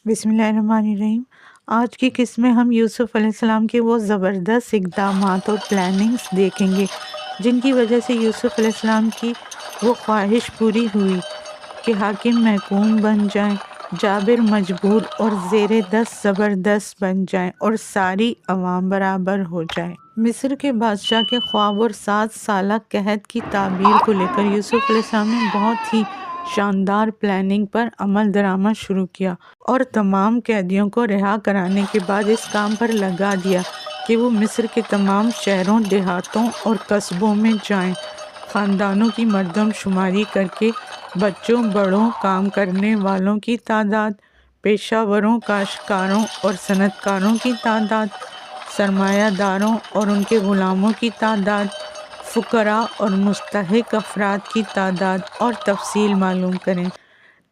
بسم اللہ الرحمن الرحیم۔ آج کی قسط میں ہم یوسف علیہ السلام کے وہ زبردست اقدامات اور پلاننگز دیکھیں گے جن کی وجہ سے یوسف علیہ السلام کی وہ خواہش پوری ہوئی کہ حاکم محکوم بن جائیں، جابر مجبور اور زیر دست زبردست بن جائیں اور ساری عوام برابر ہو جائے۔ مصر کے بادشاہ کے خواب اور 7 سالہ قحط کی تعبیر کو لے کر یوسف علیہ السلام نے بہت ہی شاندار پلاننگ پر عمل درآمد شروع کیا اور تمام قیدیوں کو رہا کرانے کے بعد اس کام پر لگا دیا کہ وہ مصر کے تمام شہروں، دیہاتوں اور قصبوں میں جائیں، خاندانوں کی مردم شماری کر کے بچوں، بڑوں، کام کرنے والوں کی تعداد، پیشہ وروں، کاشتکاروں اور صنعت کاروں کی تعداد، سرمایہ داروں اور ان کے غلاموں کی تعداد، فقراء اور مستحق افراد کی تعداد اور تفصیل معلوم کریں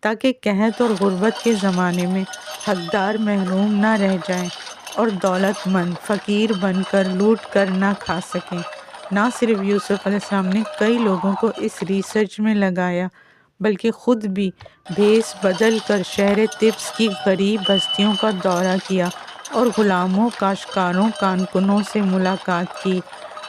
تاکہ قحط اور غربت کے زمانے میں حقدار محروم نہ رہ جائیں اور دولت مند فقیر بن کر لوٹ کر نہ کھا سکیں۔ نہ صرف یوسف علیہ السلام نے کئی لوگوں کو اس ریسرچ میں لگایا بلکہ خود بھی بھیس بدل کر شہر طبس کی غریب بستیوں کا دورہ کیا اور غلاموں، کاشتکاروں، کارکنوں سے ملاقات کی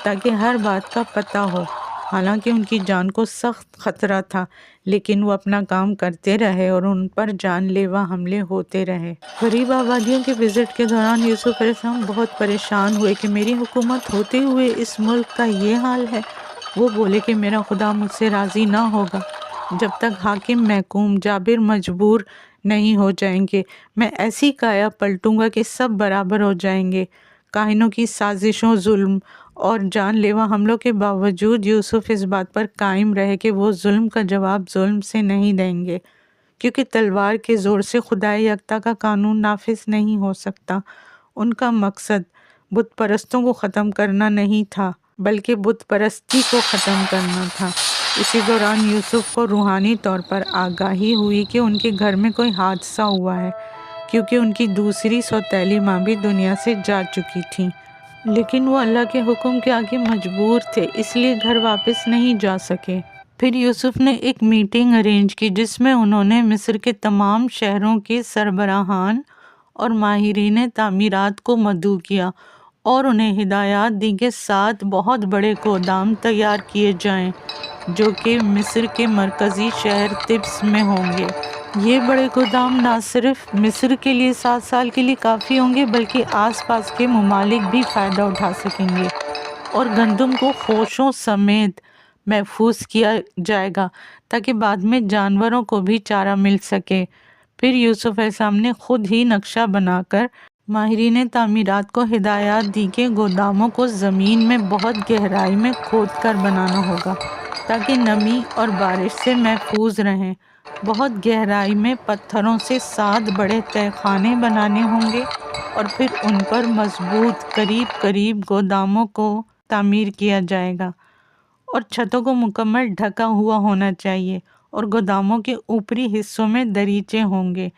تاکہ ہر بات کا پتہ ہو۔ حالانکہ ان کی جان کو سخت خطرہ تھا لیکن وہ اپنا کام کرتے رہے اور ان پر جان لیوا حملے ہوتے رہے۔ غریب آبادیوں کے وزٹ کے دوران یوسف علیہ السلام بہت پریشان ہوئے کہ میری حکومت ہوتے ہوئے اس ملک کا یہ حال ہے۔ وہ بولے کہ میرا خدا مجھ سے راضی نہ ہوگا جب تک حاکم محکوم جابر مجبور نہیں ہو جائیں گے۔ میں ایسی کایا پلٹوں گا کہ سب برابر ہو جائیں گے۔ کاہنوں کی سازشوں، ظلم اور جان لیوا حملوں کے باوجود یوسف اس بات پر قائم رہے کہ وہ ظلم کا جواب ظلم سے نہیں دیں گے، کیونکہ تلوار کے زور سے خدائے یکتا کا قانون نافذ نہیں ہو سکتا۔ ان کا مقصد بت پرستوں کو ختم کرنا نہیں تھا بلکہ بت پرستی کو ختم کرنا تھا۔ اسی دوران یوسف کو روحانی طور پر آگاہی ہوئی کہ ان کے گھر میں کوئی حادثہ ہوا ہے، کیونکہ ان کی دوسری سوتیلی ماں بھی دنیا سے جا چکی تھی، لیکن وہ اللہ کے حکم کے آگے مجبور تھے، اس لیے گھر واپس نہیں جا سکے۔ پھر یوسف نے ایک میٹنگ ارینج کی جس میں انہوں نے مصر کے تمام شہروں کے سربراہان اور ماہرین تعمیرات کو مدعو کیا اور انہیں ہدایات دی کہ 7 بہت بڑے گودام تیار کیے جائیں جو کہ مصر کے مرکزی شہر طبس میں ہوں گے۔ یہ بڑے گودام نہ صرف مصر کے لیے 7 سال کے لیے کافی ہوں گے بلکہ آس پاس کے ممالک بھی فائدہ اٹھا سکیں گے، اور گندم کو خوشوں سمیت محفوظ کیا جائے گا تاکہ بعد میں جانوروں کو بھی چارہ مل سکے۔ پھر یوسف علیہ السلام نے خود ہی نقشہ بنا کر ماہرین تعمیرات کو ہدایات دی کہ گوداموں کو زمین میں بہت گہرائی میں کھود کر بنانا ہوگا تاکہ نمی اور بارش سے محفوظ رہیں۔ بہت گہرائی میں پتھروں سے 7 بڑے تہہ خانے بنانے ہوں گے اور پھر ان پر مضبوط قریب گوداموں کو تعمیر کیا جائے گا، اور چھتوں کو مکمل ڈھکا ہوا ہونا چاہیے، اور گوداموں کے اوپری حصوں میں دریچے ہوں گے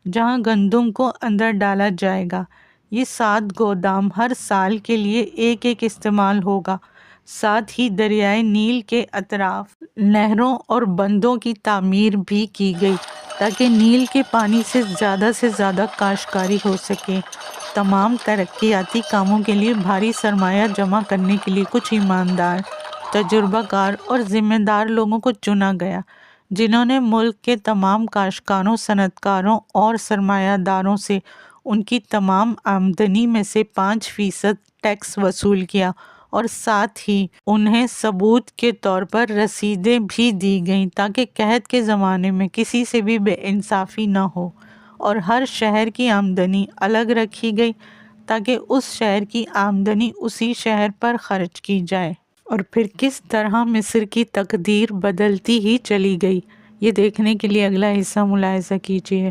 جہاں گندم کو اندر ڈالا جائے گا۔ یہ 7 گودام ہر سال کے لیے ایک استعمال ہوگا۔ ساتھ ہی دریائے نیل کے اطراف نہروں اور بندوں کی تعمیر بھی کی گئی تاکہ نیل کے پانی سے زیادہ کاشتکاری ہو سکے۔ تمام ترقیاتی کاموں کے لیے بھاری سرمایہ جمع کرنے کے لیے کچھ ایماندار، تجربہ کار اور ذمہ دار لوگوں کو چنا گیا جنہوں نے ملک کے تمام کاشتکاروں، صنعت کاروں اور سرمایہ داروں سے ان کی تمام آمدنی میں سے 5% ٹیکس وصول کیا، اور ساتھ ہی انہیں ثبوت کے طور پر رسیدیں بھی دی گئیں تاکہ قحط کے زمانے میں کسی سے بھی بے انصافی نہ ہو، اور ہر شہر کی آمدنی الگ رکھی گئی تاکہ اس شہر کی آمدنی اسی شہر پر خرچ کی جائے۔ اور پھر کس طرح مصر کی تقدیر بدلتی ہی چلی گئی، یہ دیکھنے کے لیے اگلا حصہ ملاحظہ کیجیے۔